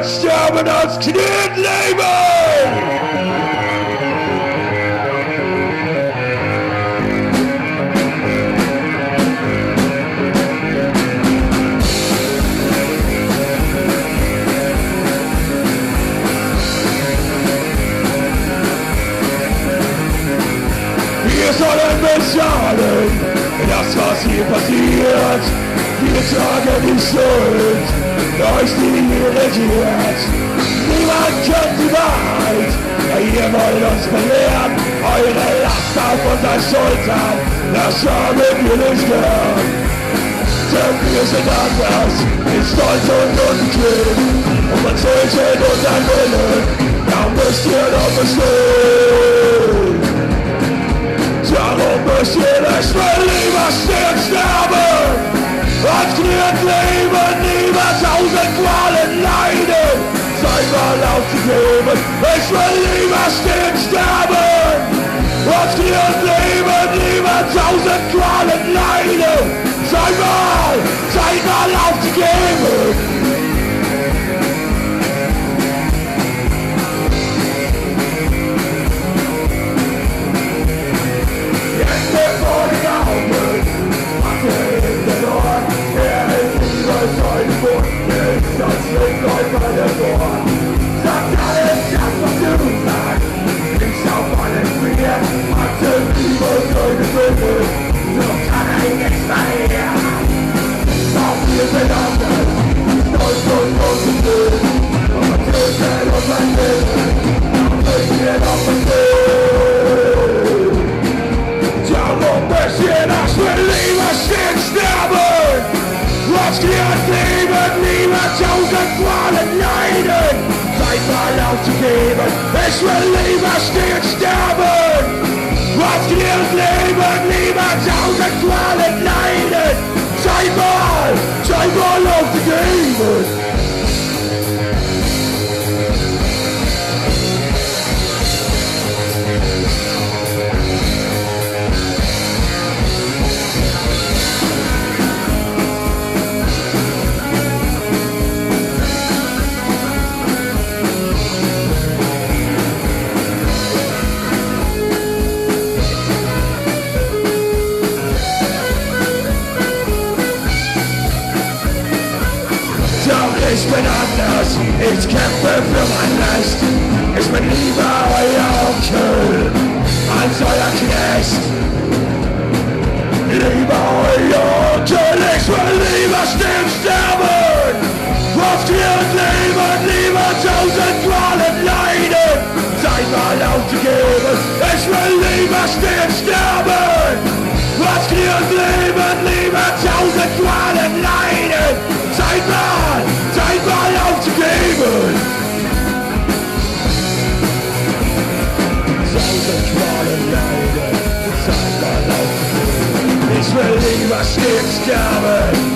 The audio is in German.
sterben als Knirn leben! Wir sollen bezahlen, das was hier passiert. Wir tragen die Schuld, euch die hier regiert. Niemand kennt die Wahrheit, ihr wollt uns belehren. Eure Last auf unseren Schultern, das haben wir nicht gern. Denn wir sind anders, mit Stolz und Unglück. Und man zählt unseren Willen, da müsst ihr doch verstehen. Darum müsst ihr nicht mehr lieber sterben. Als Knirn leben, niemals tausend Qualen leiden. Sei mal aufgegeben, ich will lieber sterben. Als Knirn leben, niemals tausend Qualen leiden. Sei mal aufgegeben. Ich will lieber sterben, als Knirn leben, lieber tausend Qualen leiden. Sei mal aufgegeben. Ich bin anders, ich kämpfe für mein Recht. Ich bin lieber euer Onkel als euer Knecht. Lieber euer Onkel, ich will lieber sterben. Oft ihr leben, lieber tausend Qualen leiden. Seid mal aufgegeben, ich will lieber sterben. Oft ihr leben, lieber tausend Qualen leiden. Zeit mal aufzugeben. Tausend Qualen leiden, Zeit mal aufzugeben. Ich will lieber Stift sterben.